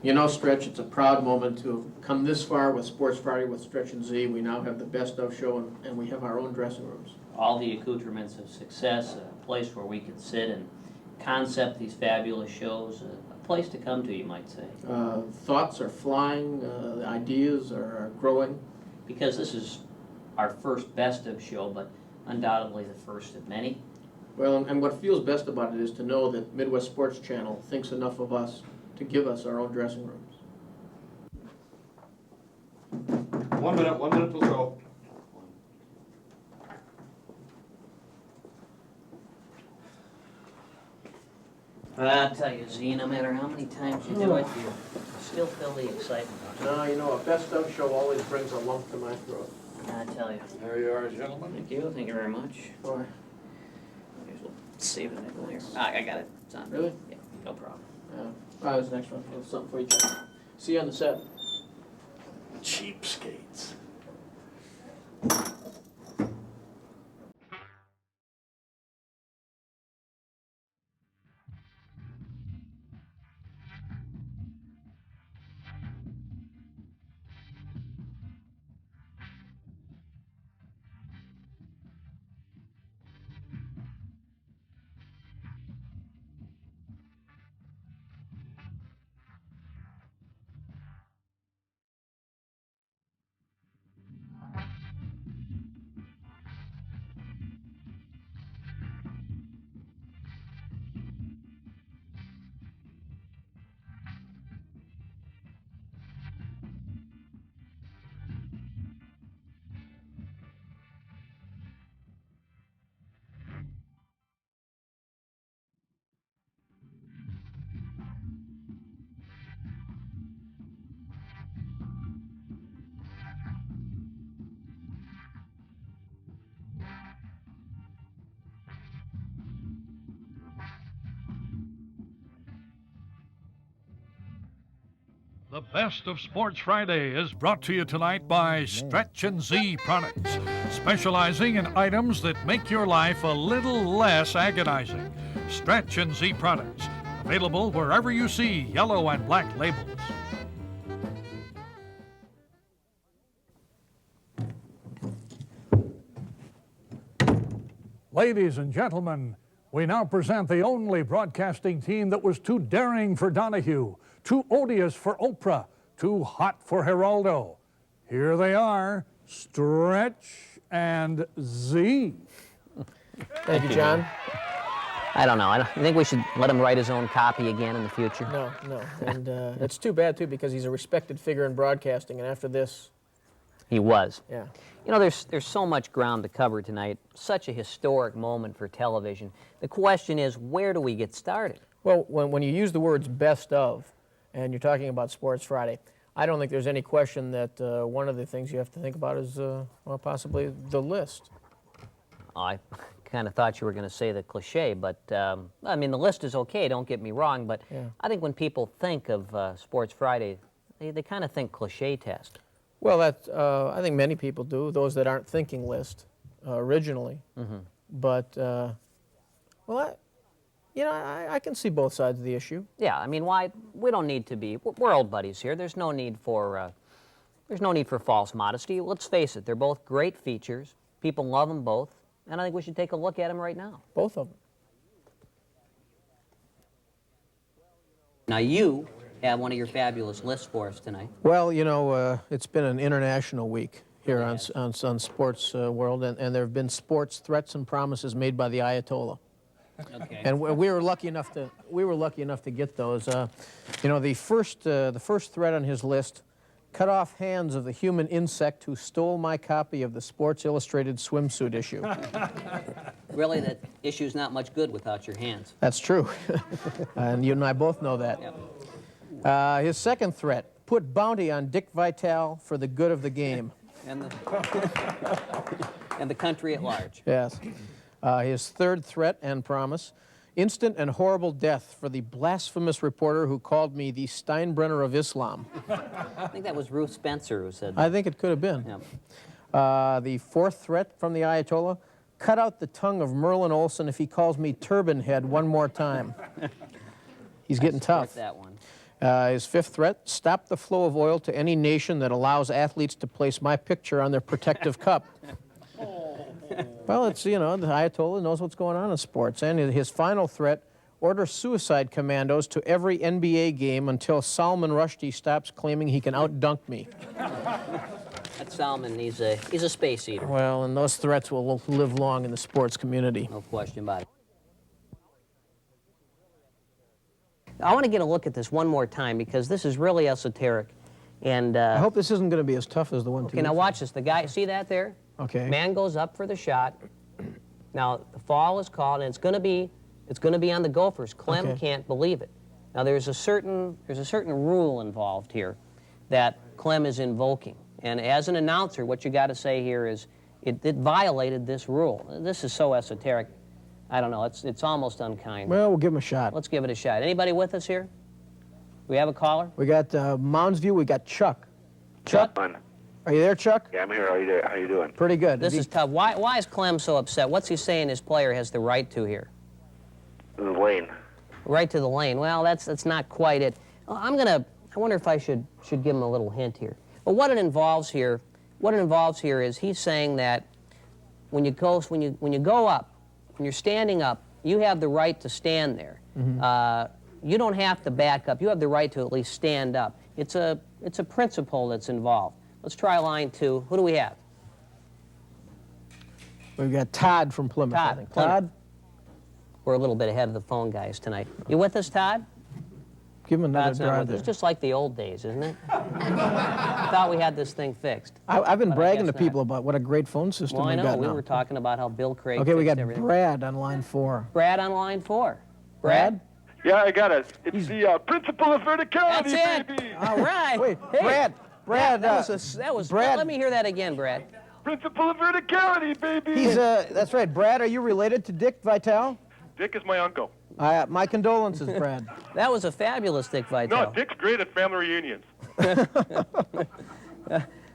You know, Stretch, it's a proud moment to have come this far with Sports Friday with Stretch and Z. We now have the best of show, and we have our own dressing rooms. All the accoutrements of success, a place where we can sit and concept these fabulous shows, a place to come to, you might say. Thoughts are flying, ideas are growing. Because this is our first best of show, but undoubtedly the first of many. Well, and what feels best about it is to know that Midwest Sports Channel thinks enough of us to give us our own dressing rooms. 1 minute till show. I tell you, Z, no matter how many times you do it, you still feel the excitement. No, you know, a best of show always brings a lump to my throat. I tell you. There you are, gentlemen. Thank you very much. Boy. Might as well save it nickel here. I got it. It's on. Really? Yeah, no problem. That was the next one. There's something for you, John. See you on the set. Cheapskates. The Best of Sports Friday is brought to you tonight by Stretch and Z Products, specializing in items that make your life a little less agonizing. Stretch and Z Products, available wherever you see yellow and black labels. Ladies and gentlemen, we now present the only broadcasting team that was too daring for Donahue, too odious for Oprah, too hot for Geraldo. Here they are, Stretch and Z. Thank you, John. I don't know. I think we should let him write his own copy again in the future. No. And it's too bad, too, because he's a respected figure in broadcasting, and after this... He was. Yeah. You know, there's so much ground to cover tonight, such a historic moment for television. The question is, where do we get started? Well, when you use the words best of, and you're talking about Sports Friday, I don't think there's any question that one of the things you have to think about is, well, possibly the list. I kind of thought you were going to say the cliche, but, I mean, the list is okay, don't get me wrong, but Yeah. I think when people think of Sports Friday, they kind of think cliche test. Well, I think many people do, those that aren't thinking list originally. Mm-hmm. But, well, I can see both sides of the issue. Yeah, I mean, why? We don't need to be. We're old buddies here. There's no need for false modesty. Let's face it. They're both great features. People love them both, and I think we should take a look at them right now. Both of them. Now you have one of your fabulous lists for us tonight. Well, it's been an international week here on Sports World, and there have been sports threats and promises made by the Ayatollah. Okay. And we were lucky enough to get those. The first threat on his list: cut off hands of the human insect who stole my copy of the Sports Illustrated swimsuit issue. Really, that issue's not much good without your hands. That's true, and you and I both know that. Yep. His second threat: put bounty on Dick Vitale for the good of the game. And the country at large. Yes. His third threat and promise: instant and horrible death for the blasphemous reporter who called me the Steinbrenner of Islam. I think that was Ruth Spencer who said that. I think it could have been. Yeah. The fourth threat from the Ayatollah: cut out the tongue of Merlin Olsen if he calls me Turban Head one more time. He's getting tough. That one. His fifth threat, stop the flow of oil to any nation that allows athletes to place my picture on their protective cup. Well, it's, you know, the Ayatollah knows what's going on in sports. And his final threat, order suicide commandos to every NBA game until Salman Rushdie stops claiming he can out-dunk me. That's Salman. He's a space eater. Well, and those threats will live long in the sports community. No question about it. I want to get a look at this one more time because this is really esoteric. And I hope this isn't going to be as tough as the one. Okay, now watch this. The guy, see that there? Okay. Man goes up for the shot. Now the foul is called, and it's going to be on the Gophers. Clem can't believe it. Now there's a certain rule involved here that Clem is invoking. And as an announcer, what you got to say here is it violated this rule. This is so esoteric. I don't know. It's almost unkind. Well, we'll give him a shot. Let's give it a shot. Anybody with us here? We have a caller? We got Mounds View. We got Chuck. Chuck? Are you there, Chuck? Yeah, I'm here. How you doing? Pretty good. This is tough. Why is Clem so upset? What's he saying his player has the right to here? The lane. Right to the lane. Well, that's not quite it. I wonder if I should give him a little hint here. But what it involves here is he's saying that when you go up, when you're standing up, you have the right to stand there. You don't have to back up. You have the right to at least stand up. It's a principle that's involved. Let's try line 2. Who do we have? We've got Todd from Plymouth. Todd. I think. Todd? We're a little bit ahead of the phone guys tonight. You with us, Todd? Give him another Todd's not drive with us. there. It's just like the old days, isn't it? I thought we had this thing fixed. I've been But I bragging to guess people about what a great phone system Well, I we've know. got We now. were talking about how Bill Craig Okay, we fixed got everything. Brad on line 4. Brad on line 4. Brad? Yeah, I got it. It's the principle of verticality, That's it. baby. All right. Wait, Hey, Brad, that was. Brad. Let me hear that again, Brad. Principle of verticality, baby. He's that's right. Brad, are you related to Dick Vitale? Dick is my uncle. My condolences, Brad. That was a fabulous Dick Vitale. No, Dick's great at family reunions.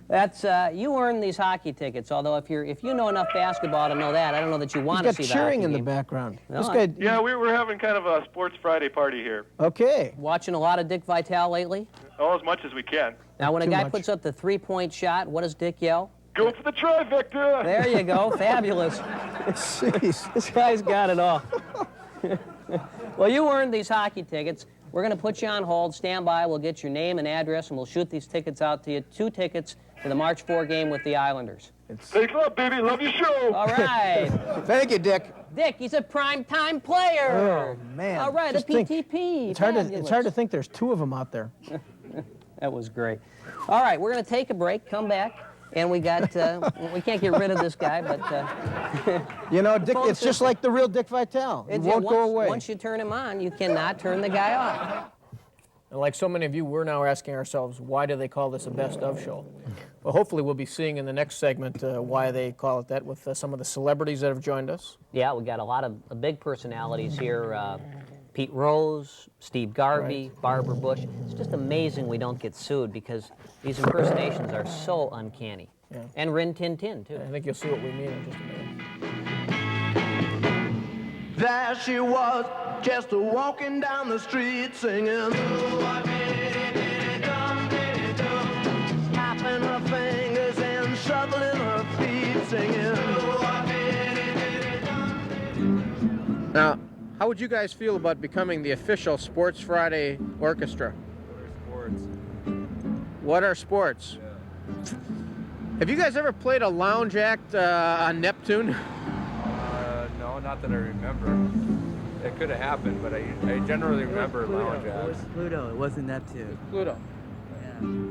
That's you earned these hockey tickets. Although if you know enough basketball to know that, I don't know that you want to He's see got the cheering hockey in the game. background. No, This guy. Yeah, we're having kind of a Sports Friday party here. Okay. Watching a lot of Dick Vitale lately. Oh, as much as we can. Now, when a Too guy much. puts up the 3-point shot, what does Dick yell? Go for the trifecta. There you go, fabulous. Jeez. This guy's got it all. Well, you earned these hockey tickets. We're going to put you on hold. Stand by. We'll get your name and address, and we'll shoot these tickets out to you. 2 tickets to the March 4 game with the Islanders. Thanks a lot, baby. Love your show. All right. Thank you, Dick. Dick, he's a prime-time player. Oh man. All right, Just a think, PTP. it's hard Fabulous. to think there's 2 of them out there. That was great. All right, we're going to take a break, come back, and we got, we can't get rid of this guy, but You know, Dick, phone it's just like the real Dick Vitale. It won't go away. Once you turn him on, you cannot turn the guy off. And like so many of you, we're now asking ourselves, why do they call this a best of show? Well, hopefully we'll be seeing in the next segment why they call it that with some of the celebrities that have joined us. Yeah, we got a lot of big personalities here. Pete Rose, Steve Garvey, Barbara Bush. It's just amazing we don't get sued because these impersonations are so uncanny. Yeah. And Rin Tin Tin, too. I think you'll see what we mean in just a minute. There she was, just walking down the street singing. Tapping her fingers and shuffling her feet singing. Now, how would you guys feel about becoming the official Sports Friday orchestra? Sports. What are sports? Have you guys ever played a lounge act on Neptune? No, not that I remember. It could have happened, but I generally remember lounge It was acts. Pluto. It wasn't Neptune. Pluto.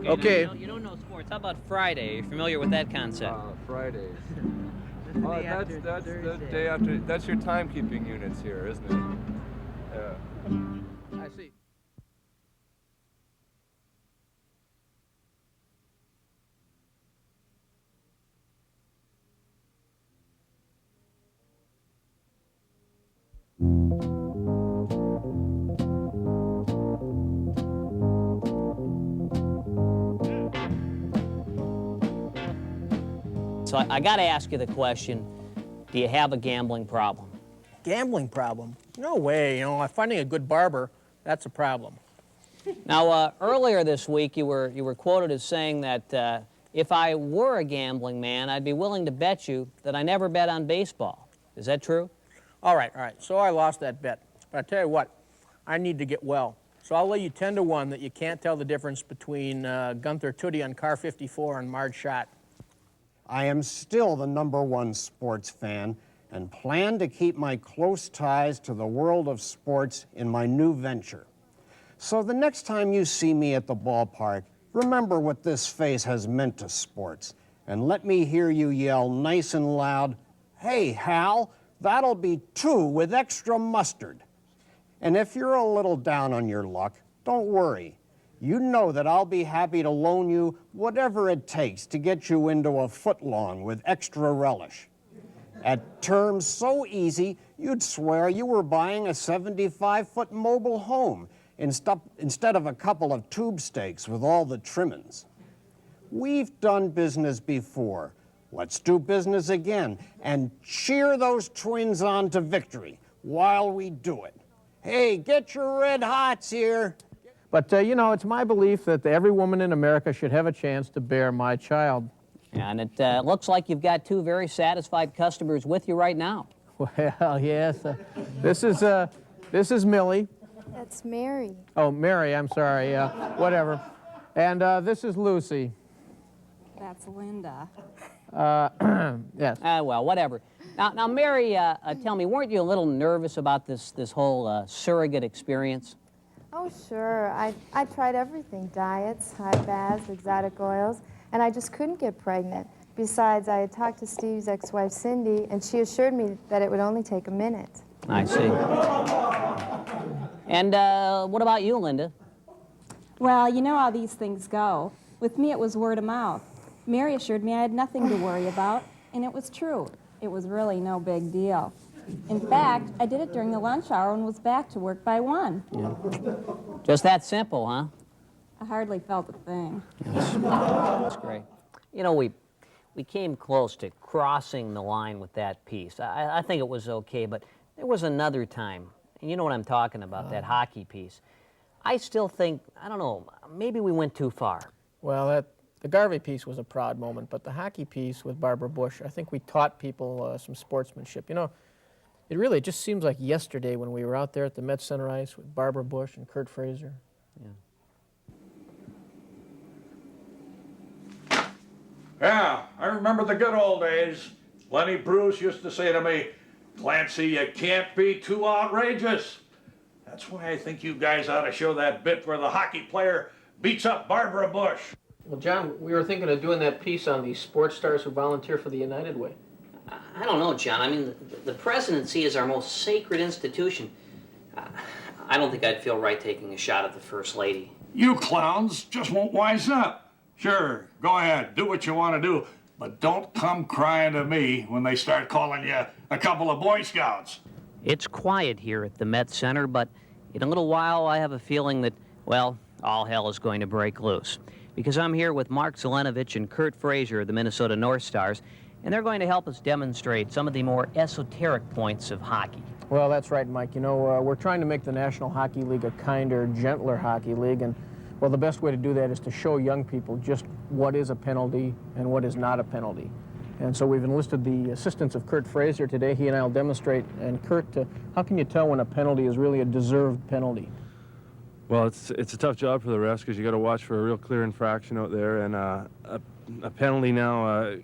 Yeah. Okay. You don't know sports. How about Friday? Are you familiar with that concept? Fridays. This is Oh, the that's after the Thursday. day after. That's your timekeeping units here, isn't it? Yeah. I see. So I got to ask you the question, do you have a gambling problem? Gambling problem? No way. You know, finding a good barber, that's a problem. Now, earlier this week, you were quoted as saying that if I were a gambling man, I'd be willing to bet you that I never bet on baseball. Is that true? All right. So I lost that bet. But I tell you what, I need to get well. So I'll lay you 10-1 that you can't tell the difference between Gunther Tootie on car 54 and Marge Schott. I am still the #1 sports fan and plan to keep my close ties to the world of sports in my new venture. So the next time you see me at the ballpark, remember what this face has meant to sports, and let me hear you yell nice and loud, "Hey, Hal, that'll be 2 with extra mustard." And if you're a little down on your luck, don't worry. You know that I'll be happy to loan you whatever it takes to get you into a footlong with extra relish. At terms so easy, you'd swear you were buying a 75-foot mobile home instead of a couple of tube steaks with all the trimmings. We've done business before. Let's do business again and cheer those twins on to victory while we do it. Hey, get your red hots here. But, you know, it's my belief that every woman in America should have a chance to bear my child. Yeah, and it looks like you've got 2 very satisfied customers with you right now. Well, yes. This is Millie. That's Mary. Oh, Mary, I'm sorry. Whatever. And this is Lucy. That's Linda. Yes. Well, whatever. Now, Mary, tell me, weren't you a little nervous about this whole surrogate experience? Oh, sure. I tried everything, diets, high baths, exotic oils, and I just couldn't get pregnant. Besides, I had talked to Steve's ex-wife, Cindy, and she assured me that it would only take a minute. I see. And what about you, Linda? Well, you know how these things go. With me, it was word of mouth. Mary assured me I had nothing to worry about, and it was true. It was really no big deal. In fact, I did it during the lunch hour and was back to work by 1. Yeah. Just that simple, huh? I hardly felt a thing. That's great. You know, we came close to crossing the line with that piece. I think it was okay, but there was another time, and you know what I'm talking about, that hockey piece. I still think, I don't know, maybe we went too far. Well, the Garvey piece was a proud moment, but the hockey piece with Barbara Bush, I think we taught people some sportsmanship. You know, it just seems like yesterday when we were out there at the Met Center Ice with Barbara Bush and Kurt Fraser. Yeah, I remember the good old days. Lenny Bruce used to say to me, "Clancy, you can't be too outrageous." That's why I think you guys ought to show that bit where the hockey player beats up Barbara Bush. Well, John, we were thinking of doing that piece on the sports stars who volunteer for the United Way. I don't know, John. I mean, the presidency is our most sacred institution. I don't think I'd feel right taking a shot at the First Lady. You clowns just won't wise up. Sure, go ahead, do what you want to do, but don't come crying to me when they start calling you a couple of Boy Scouts. It's quiet here at the Met Center, but in a little while I have a feeling that, well, all hell is going to break loose. Because I'm here with Mark Zelenovich and Kurt Fraser of the Minnesota North Stars, and they're going to help us demonstrate some of the more esoteric points of hockey. Well, that's right, Mike. You know, we're trying to make the National Hockey League a kinder, gentler hockey league, and well, the best way to do that is to show young people just what is a penalty and what is not a penalty. And so we've enlisted the assistance of Kurt Fraser today. He and I will demonstrate. And Kurt, how can you tell when a penalty is really a deserved penalty? Well, it's a tough job for the refs because you got to watch for a real clear infraction out there, and a penalty now,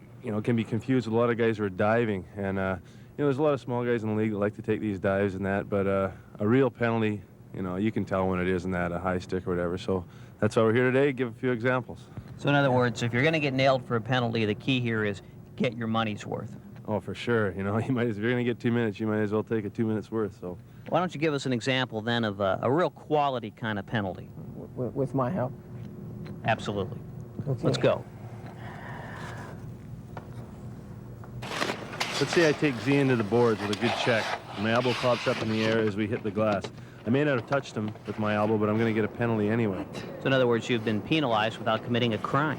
can be confused with a lot of guys who are diving. And there's a lot of small guys in the league that like to take these dives and that, but a real penalty, you can tell when it is in that, a high stick or whatever. So that's why we're here today, give a few examples. So in other words, if you're going to get nailed for a penalty, the key here is get your money's worth. Oh, for sure. If you're going to get 2 minutes, you might as well take a 2 minutes worth. So why don't you give us an example then of a real quality kind of penalty? With my help? Absolutely. Okay. Let's go. let's say I take Z into the boards with a good check. My elbow pops up in the air as we hit the glass. I may not have touched him with my elbow, but I'm going to get a penalty anyway. So in other words, you've been penalized without committing a crime.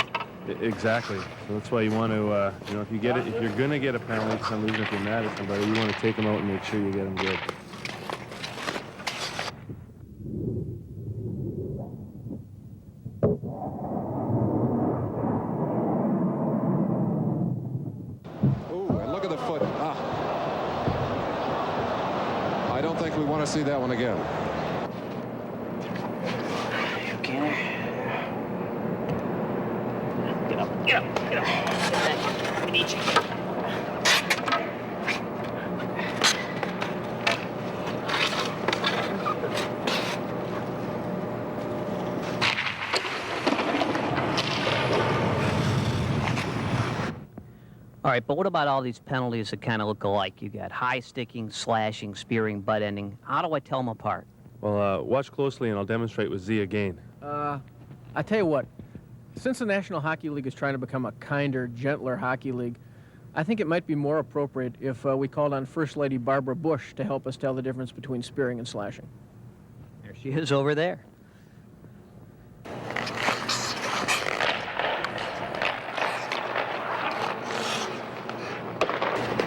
Exactly. So that's why you want to, if you get it, if you're going to get a penalty for some reason, if you're mad at somebody, you want to take them out and make sure you get them good. if we want to see that one again. Okay. Get up, get up, get up. I need you. All right, but what about all these penalties that kind of look alike? You got high sticking, slashing, spearing, butt ending. How do I tell them apart? Well, watch closely and I'll demonstrate with Z again. I tell you what, since the National Hockey League is trying to become a kinder, gentler hockey league, I think it might be more appropriate if we called on First Lady Barbara Bush to help us tell the difference between spearing and slashing. There she is over there.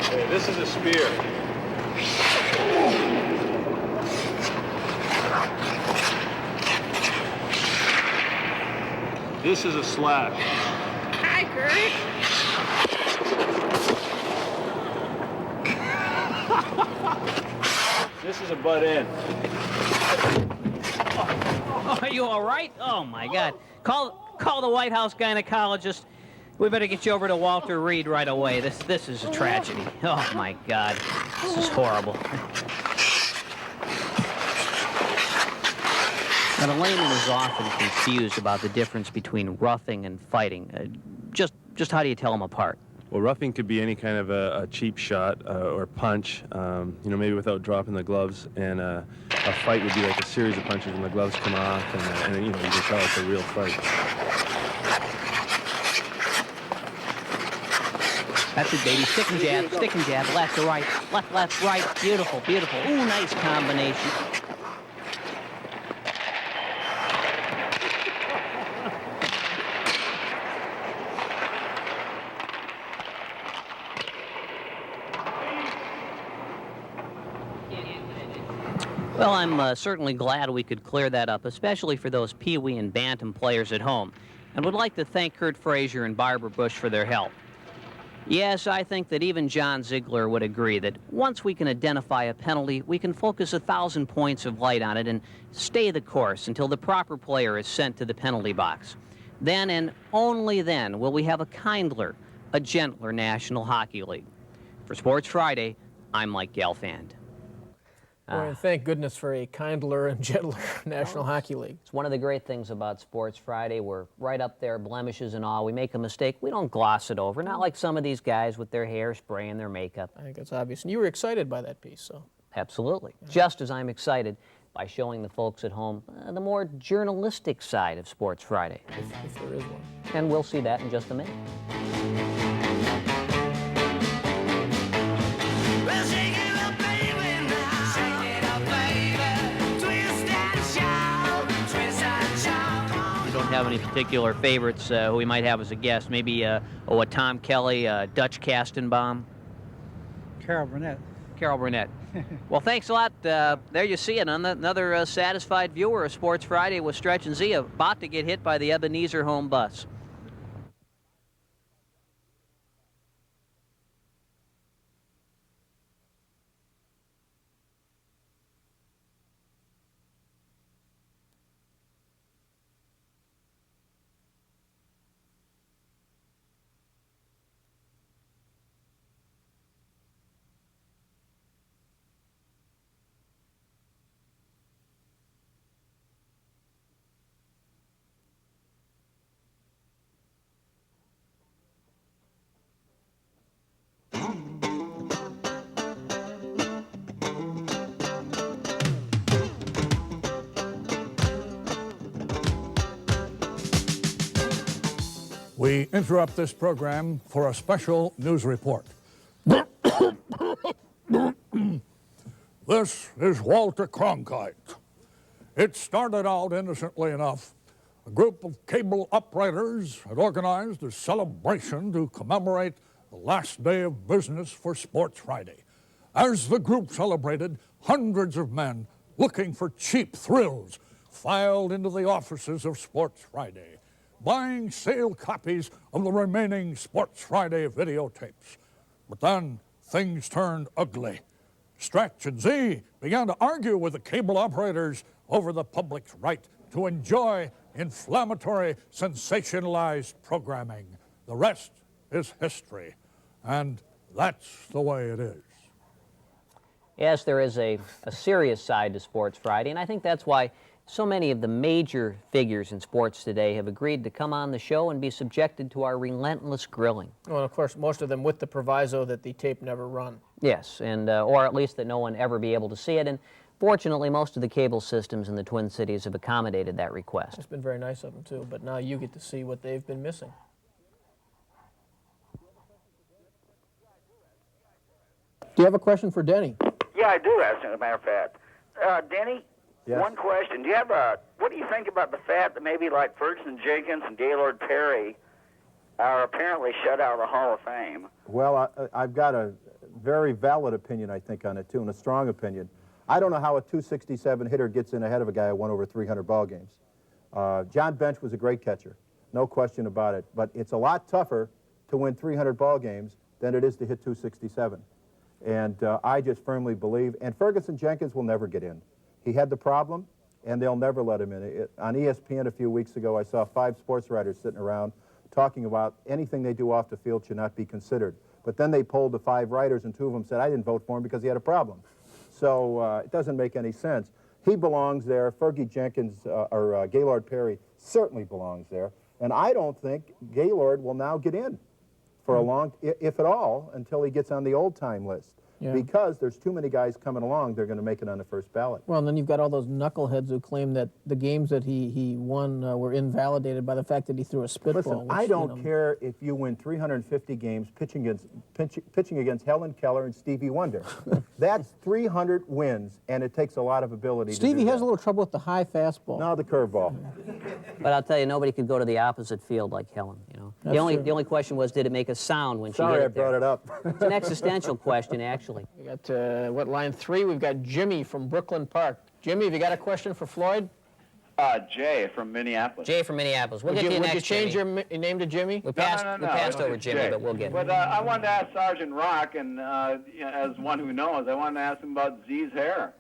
Hey, this is a spear. This is a slash. Hi, Kurt. This is a butt end. Oh, are you all right? Oh, my God. Call the White House gynecologist. We better get you over to Walter Reed right away. This is a tragedy. Oh, my God. This is horrible. Now, the layman is often confused about the difference between roughing and fighting. Just how do you tell them apart? Well, roughing could be any kind of a cheap shot or punch, you know, maybe without dropping the gloves. And a fight would be like a series of punches when the gloves come off, and you know, you can tell it's a real fight. That's it, baby. Stick and jab, left to right, left, right. Beautiful, beautiful. Ooh, nice combination. Well, I'm certainly glad we could clear that up, especially for those Pee-wee and Bantam players at home, and would like to thank Kurt Frazier and Barbara Bush for their help. Yes, I think that even John Ziegler would agree that once we can identify a penalty, we can focus 1,000 points of light on it and stay the course until the proper player is sent to the penalty box. Then and only then will we have a kindler, a gentler National Hockey League. For Sports Friday, I'm Mike Gelfand. Boy, thank goodness for a kindler and gentler National Hockey League. It's one of the great things about Sports Friday. We're right up there, blemishes and all. We make a mistake, we don't gloss it over. Not like some of these guys with their hairspray and their makeup. I think that's obvious. And you were excited by that piece, so. Absolutely. Yeah. Just as I'm excited by showing the folks at home the more journalistic side of Sports Friday. If there is one. And we'll see that in just a minute. Have any particular favorites who we might have as a guest? Maybe a Tom Kelly, Dutch Kastenbaum? Carol Burnett. Carol Burnett. Well, thanks a lot. There you see it. Another satisfied viewer of Sports Friday with Stretch and Z about to get hit by the Ebenezer home bus. We interrupt this program for a special news report. This is Walter Cronkite. It started out innocently enough. A group of cable operators had organized a celebration to commemorate the last day of business for Sports Friday. As the group celebrated, hundreds of men looking for cheap thrills filed into the offices of Sports Friday, buying sale copies of the remaining Sports Friday videotapes. But then things turned ugly. Stretch and Z began to argue with the cable operators over the public's right to enjoy inflammatory, sensationalized programming. The rest is history, and that's the way it is. Yes, there is a serious side to Sports Friday, and I think that's why so many of the major figures in sports today have agreed to come on the show and be subjected to our relentless grilling. Well, of course, most of them with the proviso that the tape never run. Yes, and or at least that no one ever be able to see it. And fortunately, most of the cable systems in the Twin Cities have accommodated that request. It's been very nice of them, too, but now you get to see what they've been missing. Do you have a question for Denny? Yeah, I do, as a matter of fact. Denny, yes? One question. Do you have what do you think about the fact that maybe like Ferguson Jenkins and Gaylord Perry are apparently shut out of the Hall of Fame? Well, I've got a very valid opinion, I think, on it, too, and a strong opinion. I don't know how a 267 hitter gets in ahead of a guy who won over 300 ball games. John Bench was a great catcher, no question about it, but it's a lot tougher to win 300 ball games than it is to hit 267. And I just firmly believe, and Ferguson Jenkins will never get in. He had the problem, and they'll never let him in. On ESPN a few weeks ago, I saw 5 sports writers sitting around talking about anything they do off the field should not be considered. But then they polled the 5 writers, and 2 of them said, I didn't vote for him because he had a problem. So it doesn't make any sense. He belongs there. Fergie Jenkins or Gaylord Perry certainly belongs there. And I don't think Gaylord will now get in for a long, if at all, until he gets on the old-time list. Yeah. Because there's too many guys coming along, they're going to make it on the first ballot. Well, and then you've got all those knuckleheads who claim that the games that he won were invalidated by the fact that he threw a spitball. Listen, I don't care if you win 350 games pitching against Helen Keller and Stevie Wonder. That's 300 wins, and it takes a lot of ability to do Stevie has that. a little trouble with the high fastball. No, the curveball. But I'll tell you, nobody could go to the opposite field like Helen, you know. The only question was, did it make a sound when she hit it? Sorry I brought it up. It's an existential question, actually. We got, line 3? We've got Jimmy from Brooklyn Park. Jimmy, have you got a question for Floyd? Jay from Minneapolis. Jay from Minneapolis. We'll get you next, Would you change Jimmy. your name to Jimmy? We passed over Jimmy, Jay. but we'll get But I wanted to ask Sergeant Rock, and as one who knows, I wanted to ask him about Z's hair.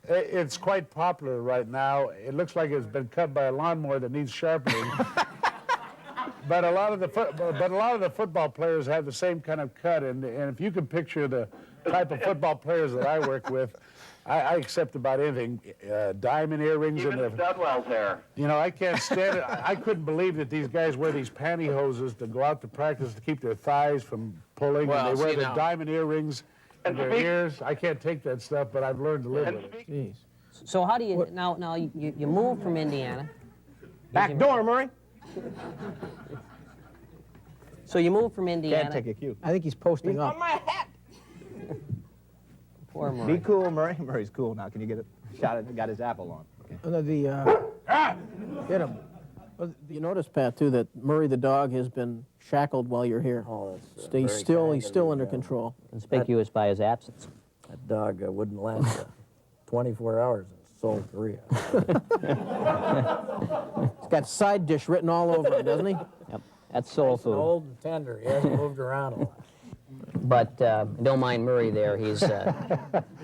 It's quite popular right now. It looks like it's been cut by a lawnmower that needs sharpening. But a lot of the football players have the same kind of cut, and if you can picture the type of football players that I work with, I accept about anything. Diamond earrings. Even Studwell's hair. You know, I can't stand it. I couldn't believe that these guys wear these pantyhoses to go out to practice to keep their thighs from pulling, and they wear the diamond earrings in their ears. I can't take that stuff, but I've learned to live with it. Jeez. So how do you, now you moved from Indiana. Back door, Murray. So you moved from Indiana. Can't take a cue. I think he's posting up. On my hat. Poor Murray. Be cool, Murray. Murray's cool now. Can you get a shot at got his apple on? Okay. Get him. Well, you notice, Pat, too, that Murray the dog has been shackled while you're here. Oh, that's He's still under control. Conspicuous by his absence. That dog wouldn't last 24 hours in Seoul, Korea. He's got side dish written all over him, doesn't he? Yep. That's soul food. Old and tender. He hasn't moved around a lot. But don't mind Murray there. He's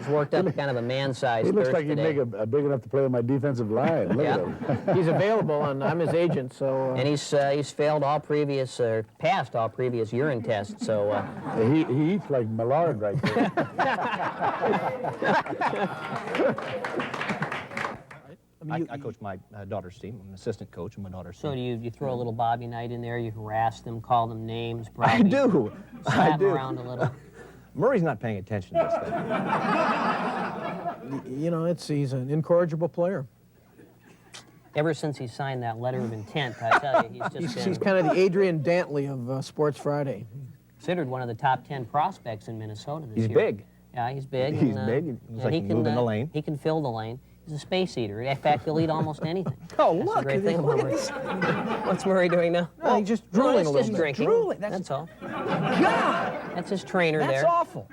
worked up kind of a man-sized He looks like he'd today. make a big enough to play on my defensive line. Look at him. He's available, and I'm his agent, so... And he's failed all previous, passed all previous urine tests, so... He eats like Millard right there. I coach my daughter's team. I'm an assistant coach of my daughter's So team. do you throw a little Bobby Knight in there, you harass them, call them names, I probably do. slap them around a little. Murray's not paying attention to this thing. You know, he's an incorrigible player. Ever since he signed that letter of intent, I tell you, He's kind of the Adrian Dantley of Sports Friday. Considered one of the top 10 prospects in Minnesota this year. He's big. Yeah, he's big. He's big. He's like moving the lane. He can fill the lane. He's a space eater. In fact, he'll eat almost anything. Oh, That's look. the great thing about Murray. What's Murray doing now? No, he's just drooling a little just bit. drinking. Drooling. That's all. God! That's his trainer That's there. awful.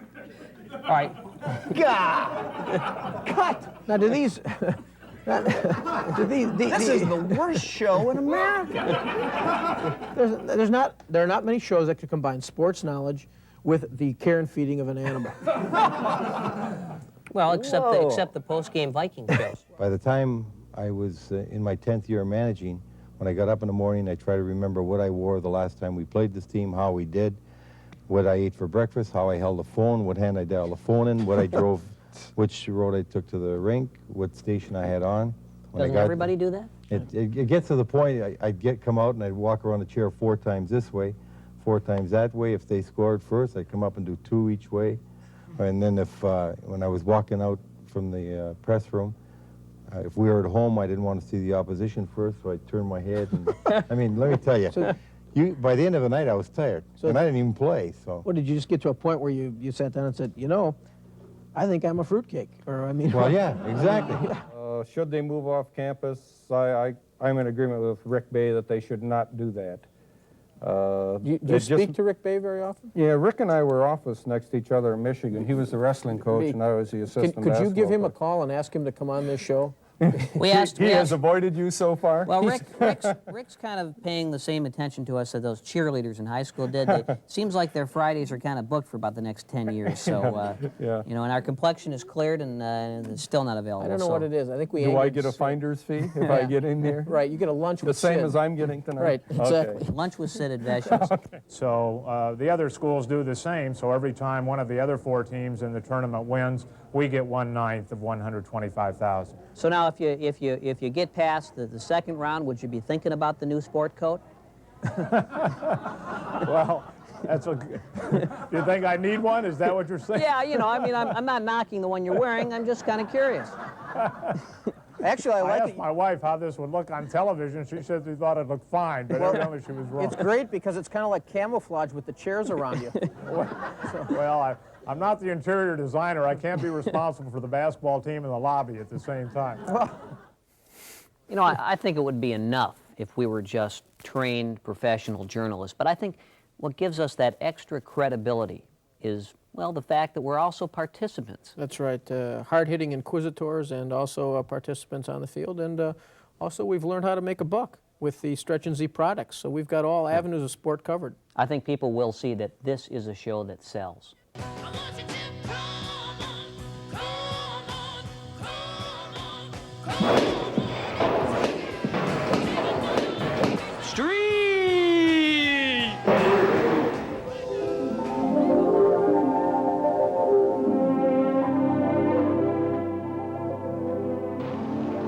All right. God! Cut! Now, do these... This is the worst show in America. There are not many shows that could combine sports knowledge with the care and feeding of an animal. Well, except the post-game Viking shows. By the time I was in my 10th year of managing, when I got up in the morning, I tried to remember what I wore the last time we played this team, how we did, what I ate for breakfast, how I held the phone, what hand I dialed the phone in, what I drove, which road I took to the rink, what station I had on. Doesn't everybody do that? It gets to the point, I'd come out and I'd walk around the chair 4 times this way, 4 times that way. If they scored first, I'd come up and do 2 each way. And then when I was walking out from the press room, if we were at home, I didn't want to see the opposition first, so I'd turn my head. And, I mean, let me tell you, by the end of the night, I was tired, and I didn't even play. So. Well, did you just get to a point where you sat down and said, you know, I think I'm a fruitcake, or I mean... Well, yeah, exactly. Should they move off campus, I'm in agreement with Rick Bay that they should not do that. Do you speak to Rick Bay very often? Yeah, Rick and I were office next to each other in Michigan. He was the wrestling coach, and I was the assistant Could you give him coach. a call and ask him to come on this show? We asked. He has avoided you so far? Well, Rick's kind of paying the same attention to us that those cheerleaders in high school did. It seems like their Fridays are kind of booked for about the next 10 years. So, yeah. You know, and our complexion is cleared, and it's still not available. I don't know what it is. I think we. Do I get a finder's fee if I get in here? Right, you get a lunch with Sid. The same Sid. as I'm getting tonight? Right, exactly. Okay. Lunch with Sid at Vashon's. Okay. So the other schools do the same. So every time one of the other 4 teams in the tournament wins, we get 1/9 of $125,000. So now, if you get past the second round, would you be thinking about the new sport coat? Well, that's a. Do you think I need one? Is that what you're saying? Yeah, you know, I mean, I'm not knocking the one you're wearing. I'm just kind of curious. Actually, I asked my wife how this would look on television. She said she thought it looked fine, but evidently she was wrong. It's great because it's kind of like camouflage with the chairs around you. Well, I'm not the interior designer. I can't be responsible for the basketball team and the lobby at the same time. You know, I think it would be enough if we were just trained professional journalists. But I think what gives us that extra credibility is, well, the fact that we're also participants. That's right. Hard-hitting inquisitors and also participants on the field. And also we've learned how to make a buck with the Stretch and Z products. So we've got all avenues of sport covered. I think people will see that this is a show that sells.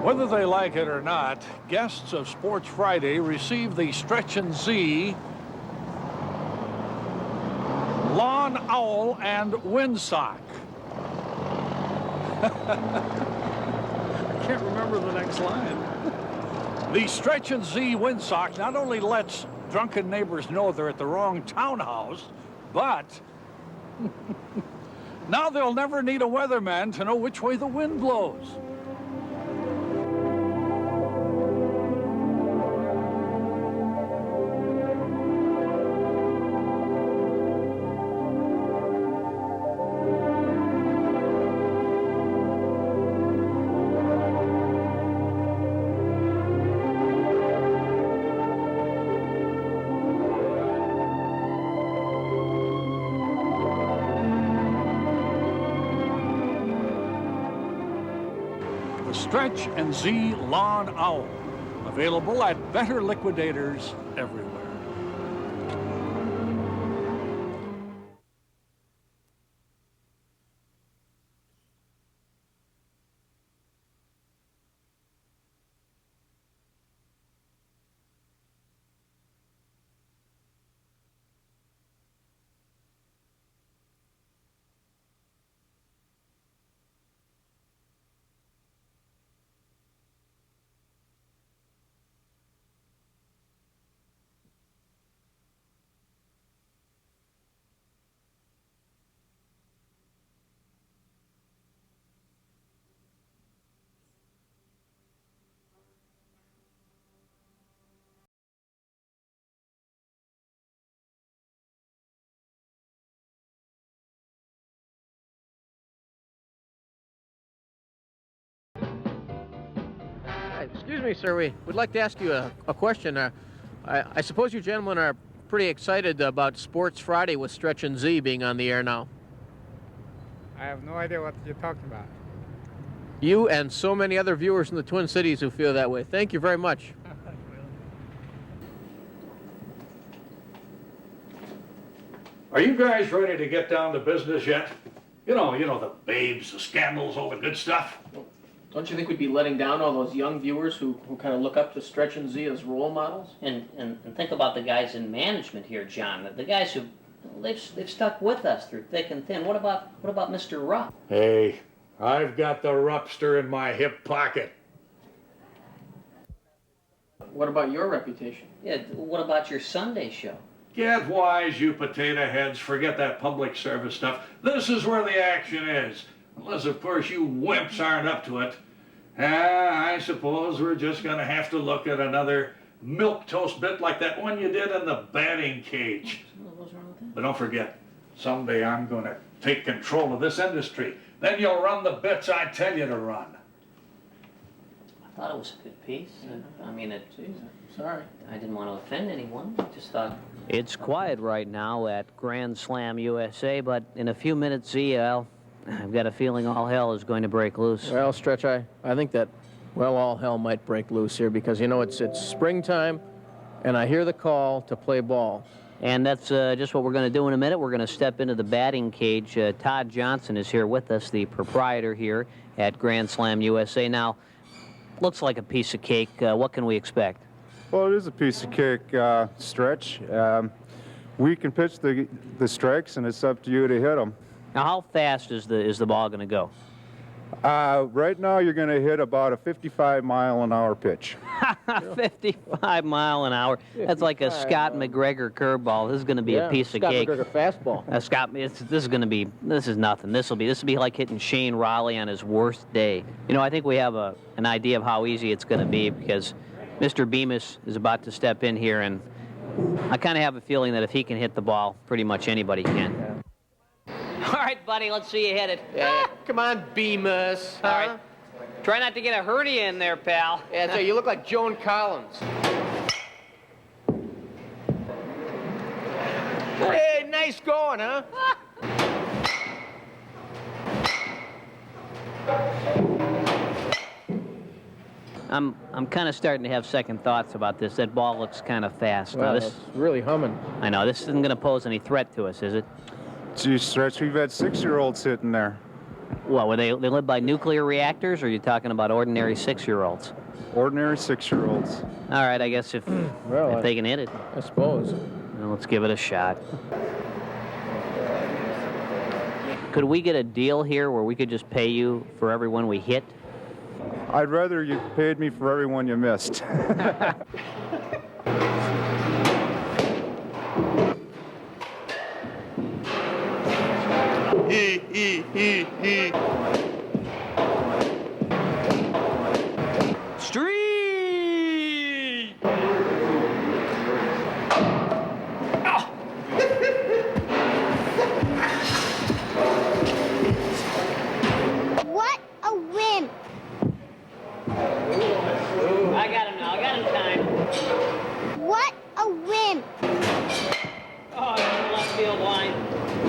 Whether they like it or not, guests of Sports Friday receive the Stretch and Z Lawn Owl and Windsock. I can't remember the next line. The Stretch and Z Windsock not only lets drunken neighbors know they're at the wrong townhouse, but now they'll never need a weatherman to know which way the wind blows. Stretch and Z Lawn Owl, available at better liquidators everywhere. Excuse me, sir. We would like to ask you a question. I suppose you gentlemen are pretty excited about Sports Friday with Stretch and Z being on the air now. I have no idea what you're talking about. You and so many other viewers in the Twin Cities who feel that way. Thank you very much. Are you guys ready to get down to business yet? You know the babes, the scandals, all the good stuff. Don't you think we'd be letting down all those young viewers who kind of look up to Stretch and Z as role models? And think about the guys in management here, John. The guys who they've stuck with us through thick and thin. What about Mr. Rupp? Hey, I've got the Rupster in my hip pocket. What about your reputation? Yeah, what about your Sunday show? Get wise, you potato heads. Forget that public service stuff. This is where the action is. Unless, of course, you wimps aren't up to it. I suppose we're just going to have to look at another milquetoast bit like that one you did in the batting cage. What's wrong with that? But don't forget, someday I'm going to take control of this industry. Then you'll run the bits I tell you to run. I thought it was a good piece. I mean, sorry. I didn't want to offend anyone. I just thought... It's quiet right now at Grand Slam USA, but in a few minutes, I've got a feeling all hell is going to break loose. Well, Stretch, I think that, well, all hell might break loose here because, it's springtime, and I hear the call to play ball. And that's just what we're going to do in a minute. We're going to step into the batting cage. Todd Johnson is here with us, the proprietor here at Grand Slam USA. Now, looks like a piece of cake. What can we expect? Well, it is a piece of cake, Stretch. We can pitch the strikes, and it's up to you to hit them. Now, how fast is the ball going to go? Right now, you're going to hit about a 55-mile-an-hour pitch. 55 mile an hour. That's like a Scott McGregor curveball. This is going to be a piece of cake. Scott McGregor fastball. This is nothing. This will be like hitting Shane Raleigh on his worst day. I think we have an idea of how easy it's going to be because Mr. Bemis is about to step in here, and I kind of have a feeling that if he can hit the ball, pretty much anybody can. Yeah. All right, buddy, let's see you hit it. Yeah, come on, Bemis. All right. Try not to get a hernia in there, pal. Yeah, so you look like Joan Collins. Hey, nice going, huh? I'm kind of starting to have second thoughts about this. That ball looks kind of fast. Well, now, this it's really humming. I know. This isn't going to pose any threat to us, is it? Gee, Stretch, we've had 6-year-olds sitting there. What, they live by nuclear reactors, or are you talking about ordinary 6-year-olds? Ordinary 6-year-olds. All right, I guess if they can hit it. I suppose. Well, let's give it a shot. Could we get a deal here where we could just pay you for everyone we hit? I'd rather you paid me for everyone you missed. Street! What a wimp! I got him now. I got him timed. What a wimp! Oh, that's a left field line.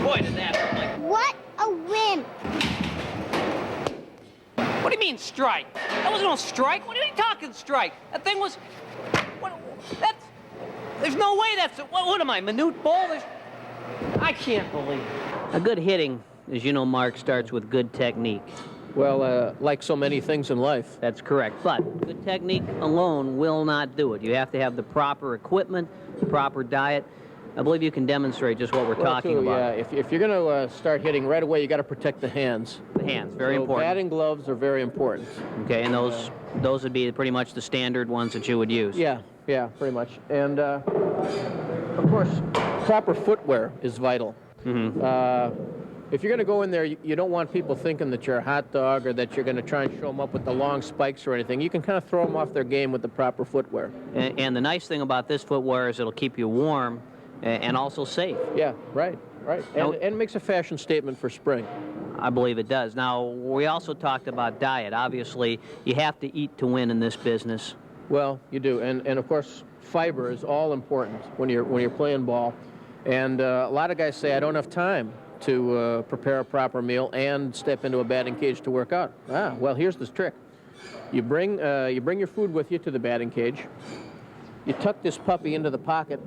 Boy, did that hurt. What a wimp! What do you mean strike? That wasn't no strike. What are you talking strike? That thing was... There's no way that's... What am I, Minute Ball? I can't believe it. A good hitting, as you know, Mark, starts with good technique. Well, like so many things in life. That's correct. But good technique alone will not do it. You have to have the proper equipment, the proper diet. I believe you can demonstrate just what we're talking about. Yeah, if you're going to start hitting right away, you got to protect the hands. The hands, very important. Batting gloves are very important. Okay, and those would be pretty much the standard ones that you would use. Yeah, pretty much. And of course, proper footwear is vital. Mm-hmm. If you're going to go in there, you don't want people thinking that you're a hot dog or that you're going to try and show them up with the long spikes or anything. You can kind of throw them off their game with the proper footwear. And the nice thing about this footwear is it'll keep you warm and also safe. Yeah, right. And it makes a fashion statement for spring. I believe it does. Now, we also talked about diet. Obviously, you have to eat to win in this business. Well, you do, and of course, fiber is all important when you're playing ball. And a lot of guys say, I don't have time to prepare a proper meal and step into a batting cage to work out. Well, here's this trick. You bring your food with you to the batting cage. You tuck this puppy into the pocket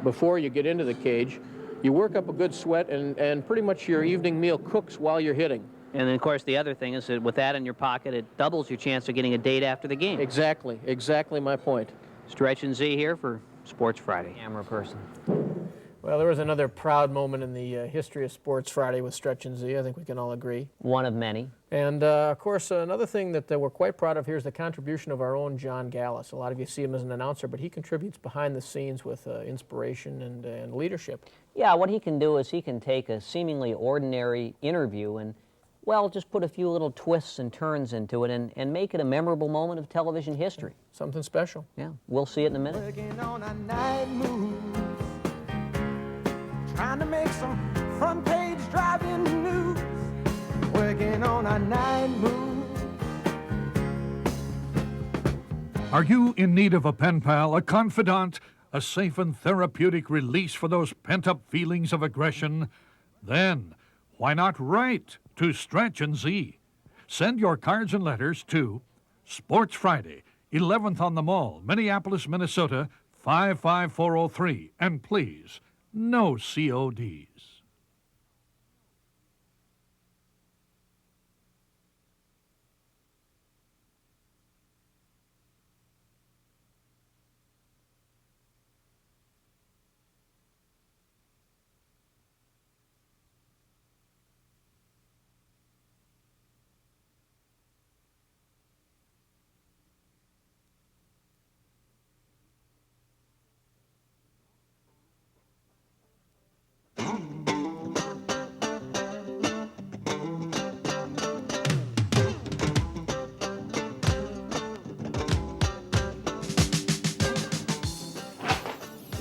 before you get into the cage. You work up a good sweat, and pretty much your evening meal cooks while you're hitting. And then, of course, the other thing is that with that in your pocket, it doubles your chance of getting a date after the game. Exactly my point. Stretch and Z here for Sports Friday. Camera person. Well, there was another proud moment in the history of Sports Friday with Stretch and Z. I think we can all agree. One of many. And, of course, another thing that we're quite proud of here is the contribution of our own John Gallas. A lot of you see him as an announcer, but he contributes behind the scenes with inspiration and leadership. Yeah, what he can do is he can take a seemingly ordinary interview and, well, just put a few little twists and turns into it and make it a memorable moment of television history. Something special. Yeah, we'll see it in a minute. Working on a night move, trying to make some front page driving news. Working on a night move. Are you in need of a pen pal, a confidant, a safe and therapeutic release for those pent-up feelings of aggression? Then, why not write to Stretch and Z? Send your cards and letters to Sports Friday, 11th on the Mall, Minneapolis, Minnesota, 55403. And please, no CODs.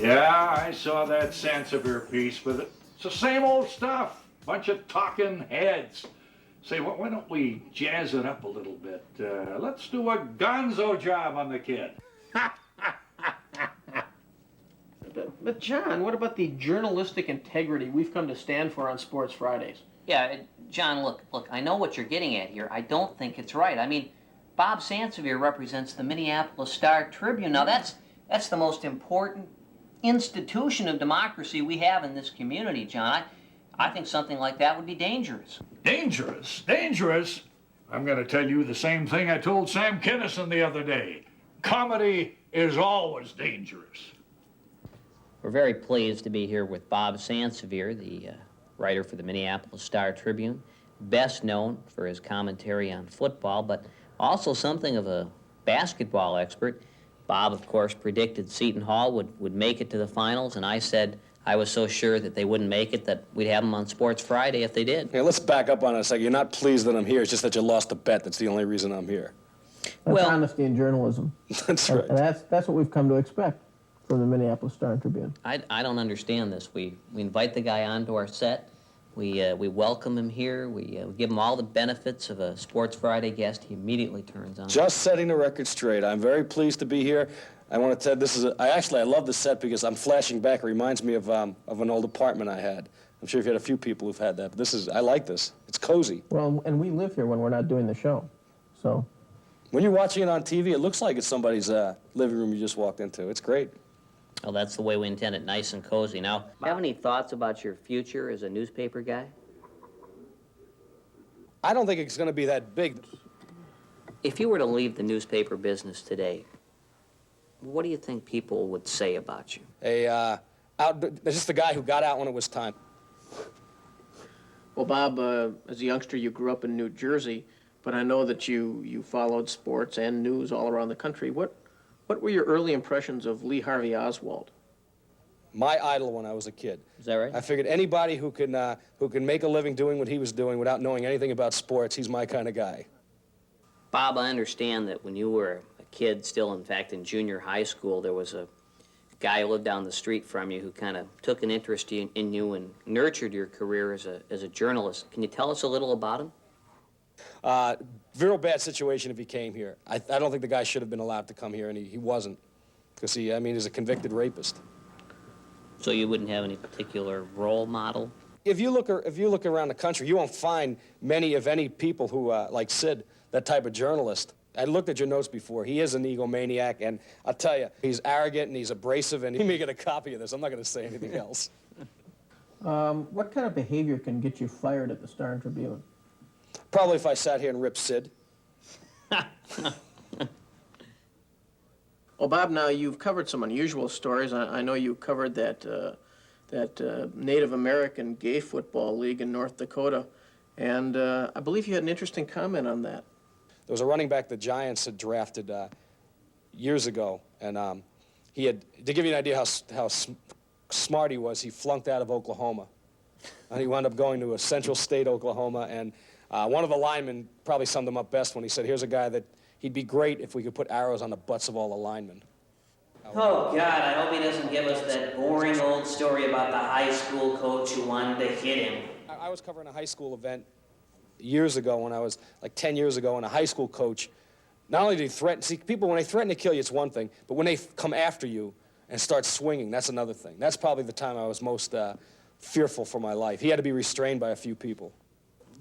Yeah, I saw that Sansevere piece, but it's the same old stuff. Bunch of talking heads. Say, why don't we jazz it up a little bit? Let's do a gonzo job on the kid. But John, what about the journalistic integrity we've come to stand for on Sports Fridays? Yeah, John, look, I know what you're getting at here. I don't think it's right. I mean, Bob Sansevere represents the Minneapolis Star-Tribune. Now, that's the most important institution of democracy we have in this community, John. I think something like that would be dangerous. Dangerous? Dangerous? I'm going to tell you the same thing I told Sam Kinison the other day. Comedy is always dangerous. We're very pleased to be here with Bob Sansevere, the writer for the Minneapolis Star-Tribune, best known for his commentary on football, but also something of a basketball expert. Bob, of course, predicted Seton Hall would make it to the finals, and I said I was so sure that they wouldn't make it that we'd have them on Sports Friday if they did. Yeah, let's back up on it a second. You're not pleased that I'm here. It's just that you lost a bet. That's the only reason I'm here. That's honesty in journalism. That's right. And that's what we've come to expect from the Minneapolis Star-Tribune. I don't understand this. We invite the guy onto our set. We welcome him here. We give him all the benefits of a Sports Friday guest. He immediately turns on. Just setting the record straight. I'm very pleased to be here. I want to tell I love the set because I'm flashing back. It reminds me of an old apartment I had. I'm sure you've had a few people who've had that, but I like this. It's cozy. Well, and we live here when we're not doing the show, so. When you're watching it on TV, it looks like it's somebody's living room you just walked into. It's great. Well, that's the way we intend it, nice and cozy. Now, do you have any thoughts about your future as a newspaper guy? I don't think it's going to be that big. If you were to leave the newspaper business today, what do you think people would say about you? Just the guy who got out when it was time. Well, Bob, as a youngster, you grew up in New Jersey, but I know that you followed sports and news all around the country. What were your early impressions of Lee Harvey Oswald? My idol when I was a kid. Is that right? I figured anybody who can make a living doing what he was doing without knowing anything about sports, he's my kind of guy. Bob, I understand that when you were a kid, still, in fact, in junior high school, there was a guy who lived down the street from you who kind of took an interest in you and nurtured your career as a journalist. Can you tell us a little about him? Real bad situation if he came here. I don't think the guy should have been allowed to come here, and he wasn't. Because he's a convicted rapist. So you wouldn't have any particular role model? If you look around the country, you won't find many, if any, people who, like Sid, that type of journalist. I looked at your notes before. He is an egomaniac, and I'll tell you, he's arrogant and he's abrasive, and he may get a copy of this. I'm not going to say anything else. What kind of behavior can get you fired at the Star and Tribune? Probably if I sat here and ripped Sid. Well, Bob, now you've covered some unusual stories. I know you covered that Native American gay football league in North Dakota, and I believe you had an interesting comment on that. There was a running back the Giants had drafted years ago, and he had, to give you an idea how smart he was, he flunked out of Oklahoma. And he wound up going to a Central State, Oklahoma, and one of the linemen probably summed him up best when he said, here's a guy that he'd be great if we could put arrows on the butts of all the linemen. Oh, God, I hope he doesn't give us that boring old story about the high school coach who wanted to hit him. I was covering a high school event years ago when I was, like 10 years ago, and a high school coach, not only did he threaten, see, people, when they threaten to kill you, it's one thing, but when they come after you and start swinging, that's another thing. That's probably the time I was most fearful for my life. He had to be restrained by a few people.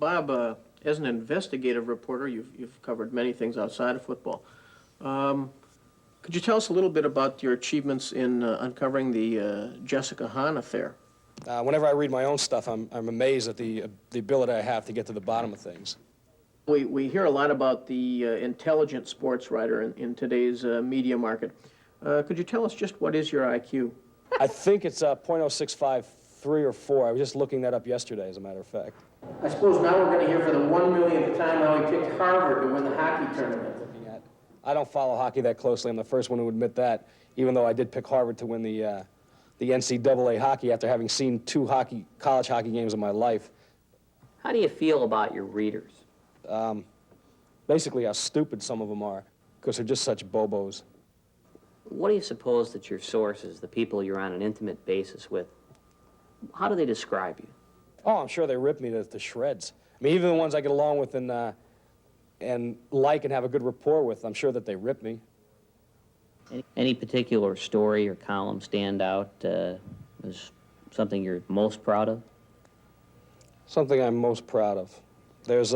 Bob, as an investigative reporter, you've covered many things outside of football. Could you tell us a little bit about your achievements in uncovering the Jessica Hahn affair? Whenever I read my own stuff, I'm amazed at the ability I have to get to the bottom of things. We hear a lot about the intelligent sports writer in today's media market. Could you tell us just what is your IQ? I think it's .0653 or 4. I was just looking that up yesterday, as a matter of fact. I suppose now we're going to hear for the 1 millionth time how he picked Harvard to win the hockey tournament. I don't follow hockey that closely. I'm the first one to admit that, even though I did pick Harvard to win the NCAA hockey after having seen 2 college hockey games in my life. How do you feel about your readers? Basically how stupid some of them are, because they're just such bobos. What do you suppose that your sources, the people you're on an intimate basis with, how do they describe you? Oh, I'm sure they rip me to shreds. I mean, even the ones I get along with and like and have a good rapport with, I'm sure that they rip me. Any particular story or column stand out as something you're most proud of? Something I'm most proud of. There's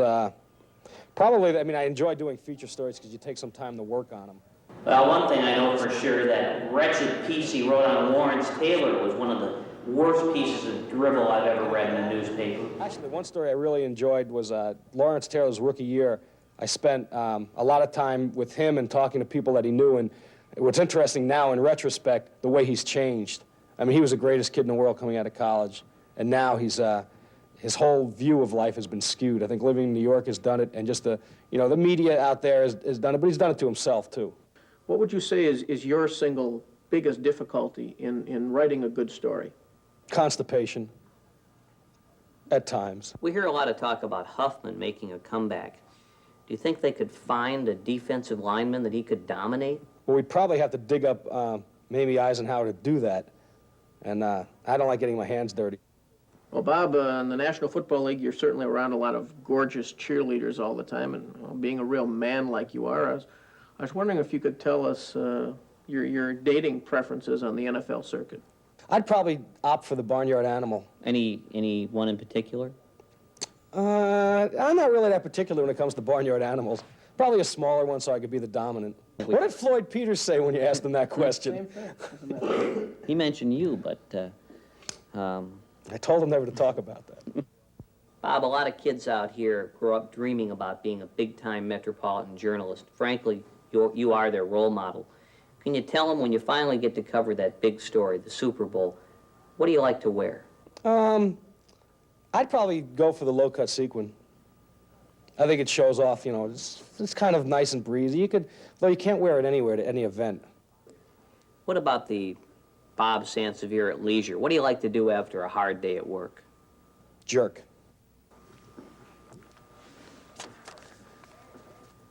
probably, I enjoy doing feature stories because you take some time to work on them. Well, one thing I know for sure, that wretched piece he wrote on Lawrence Taylor was one of the worst pieces of drivel I've ever read in a newspaper. Actually, one story I really enjoyed was Lawrence Taylor's rookie year. I spent a lot of time with him and talking to people that he knew, and what's interesting now, in retrospect, the way he's changed. I mean, he was the greatest kid in the world coming out of college, and now he's, his whole view of life has been skewed. I think living in New York has done it, and just the media out there has done it, but he's done it to himself, too. What would you say is your single biggest difficulty in writing a good story? Constipation, at times. We hear a lot of talk about Huffman making a comeback. Do you think they could find a defensive lineman that he could dominate? Well, we'd probably have to dig up Mamie Eisenhower to do that, and I don't like getting my hands dirty. Well, Bob, in the National Football League, you're certainly around a lot of gorgeous cheerleaders all the time, and being a real man like you are, I was wondering if you could tell us your dating preferences on the NFL circuit. I'd probably opt for the barnyard animal. Any one in particular? I'm not really that particular when it comes to barnyard animals. Probably a smaller one so I could be the dominant. What did Floyd Peters say when you asked him that question? Same thing. He mentioned you, but... I told him never to talk about that. Bob, a lot of kids out here grow up dreaming about being a big-time metropolitan journalist. Frankly, you are their role model. Can you tell them when you finally get to cover that big story, the Super Bowl, what do you like to wear? I'd probably go for the low-cut sequin. I think it shows off, it's kind of nice and breezy. Though you can't wear it anywhere to any event. What about the Bob Sansevere at leisure? What do you like to do after a hard day at work? Jerk.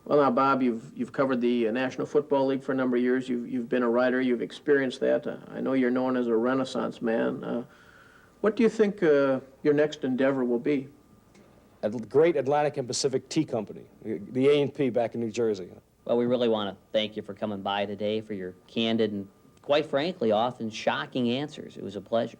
Well, now, Bob, you've covered the National Football League for a number of years. You've been a writer. You've experienced that. I know you're known as a Renaissance man. What do you think your next endeavor will be? a great Atlantic and Pacific Tea Company, the A&P back in New Jersey. Well, we really want to thank you for coming by today, for your candid and, quite frankly, often shocking answers. It was a pleasure.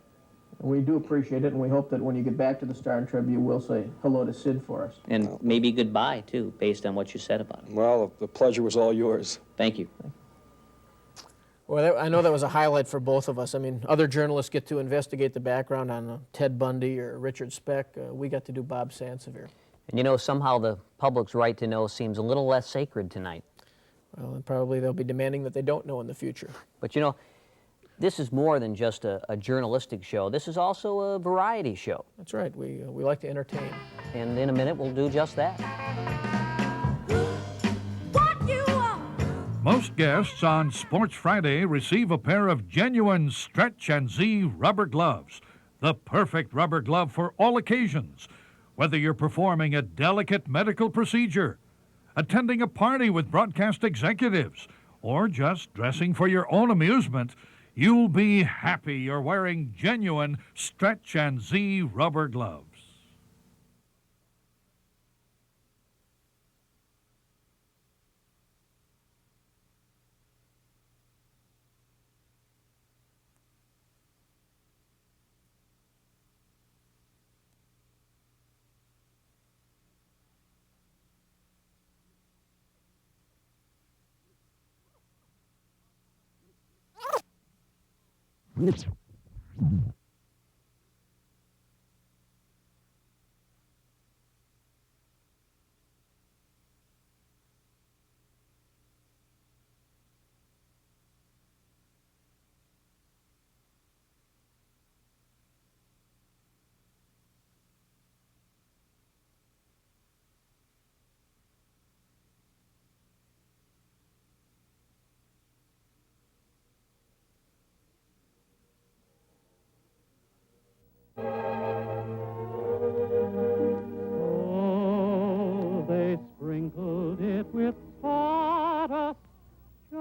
We do appreciate it, and we hope that when you get back to the Star and Tribune, you will say hello to Sid for us. And maybe goodbye, too, based on what you said about him. Well, the pleasure was all yours. Thank you. Well, I know that was a highlight for both of us. I mean, other journalists get to investigate the background on Ted Bundy or Richard Speck. We got to do Bob Sansevere. And you know, somehow the public's right to know seems a little less sacred tonight. Well, and probably they'll be demanding that they don't know in the future. But you know, this is more than just a journalistic show. This is also a variety show. That's right. We like to entertain. And in a minute, we'll do just that. Most guests on Sports Friday receive a pair of genuine Stretch and Z rubber gloves. The perfect rubber glove for all occasions. Whether you're performing a delicate medical procedure, attending a party with broadcast executives, or just dressing for your own amusement, you'll be happy you're wearing genuine Stretch and Z rubber gloves. Sprinkled it with sawdust just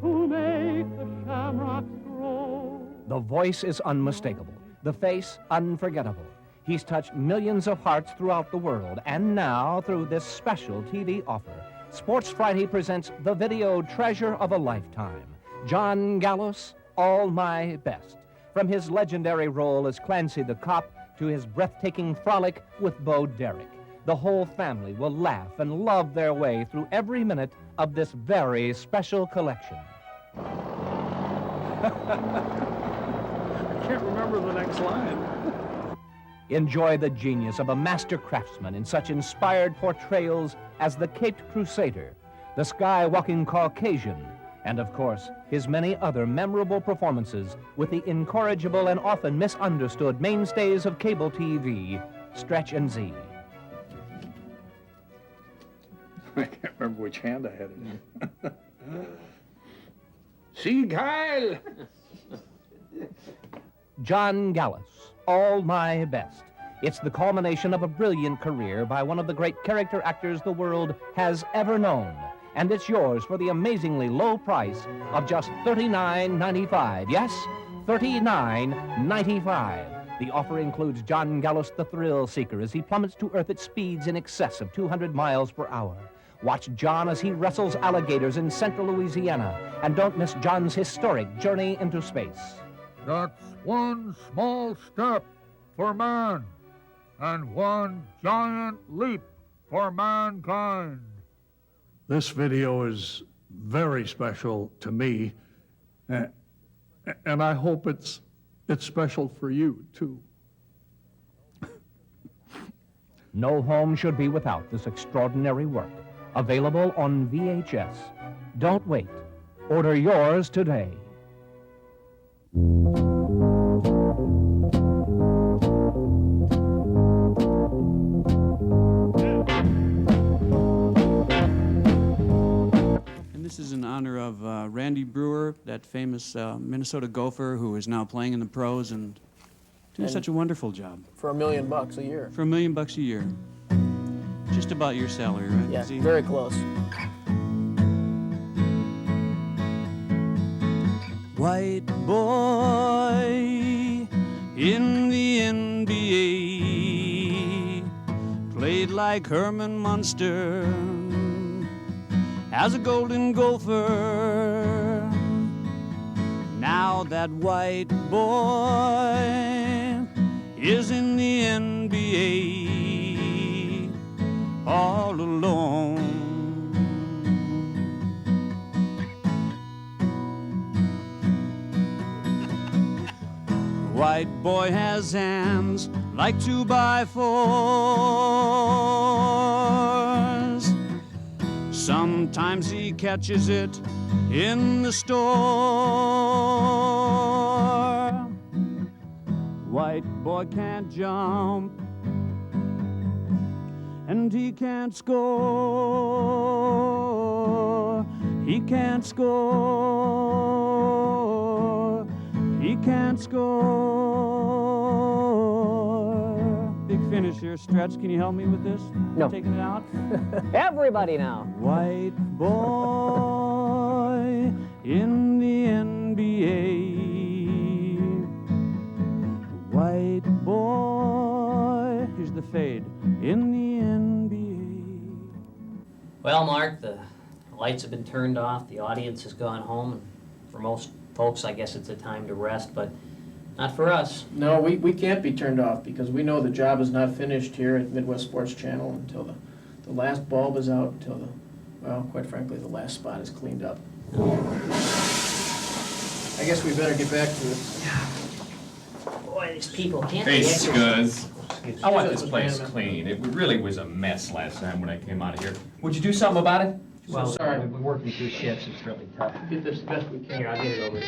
to make the shamrocks grow. The voice is unmistakable, the face unforgettable. He's touched millions of hearts throughout the world, and now, through this special TV offer, Sports Friday presents the video treasure of a lifetime, John Gallas, All My Best. From his legendary role as Clancy the Cop to his breathtaking frolic with Bo Derek. The whole family will laugh and love their way through every minute of this very special collection. I can't remember the next line. Enjoy the genius of a master craftsman in such inspired portrayals as the Caped Crusader, the Sky-Walking Caucasian, and of course, his many other memorable performances with the incorrigible and often misunderstood mainstays of cable TV, Stretch and Z. I can't remember which hand I had it in. Sieg Heil! John Gallas, All My Best. It's the culmination of a brilliant career by one of the great character actors the world has ever known. And it's yours for the amazingly low price of just $39.95. Yes, $39.95. The offer includes John Gallas, the thrill seeker, as he plummets to Earth at speeds in excess of 200 miles per hour. Watch John as he wrestles alligators in central Louisiana. And don't miss John's historic journey into space. That's one small step for man, and one giant leap for mankind. This video is very special to me, and I hope it's special for you, too. No home should be without this extraordinary work. Available on VHS. Don't wait. Order yours today. And this is in honor of Randy Brewer, that famous Minnesota Gopher who is now playing in the pros and doing such a wonderful job. For $1 million a year. For $1 million a year. Just about your salary, right? Yeah, very close. White boy in the NBA like Herman Munster as a golden gopher. Now that white boy is in the NBA all alone. White boy has hands like 2x4s. Sometimes he catches it in the store. White boy can't jump and he can't score. He can't score. He can't score. Big finish here. Stretch, can you help me with this? No. Taking it out? Everybody now. White boy in the NBA. White boy. Here's the fade. In the NBA. Well, Mark, the lights have been turned off. The audience has gone home. And for most folks, I guess it's a time to rest, but not for us. No, we can't be turned off because we know the job is not finished here at Midwest Sports Channel until the last bulb is out, until the, well, quite frankly, the last spot is cleaned up. I guess we better get back to this. Boy, these people can't Hey, be Scuzz. I want this Excuse place me. clean. It really was a mess last time when I came out of here. Would you do something about it? Well, sorry. we've been working through shifts. It's really tough. Get this the best we can. Here, I'll get it over.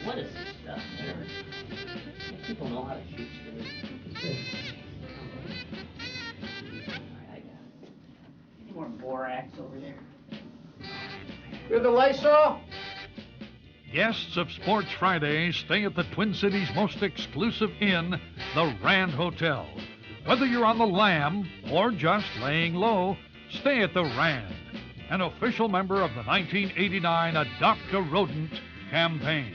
What is this stuff? People know how to shoot straight. Any more borax over there? You're the Lysol? Guests of Sports Friday stay at the Twin Cities' most exclusive inn, the Rand Hotel. Whether you're on the lam or just laying low, stay at the Rand, an official member of the 1989 Adopt a Rodent campaign.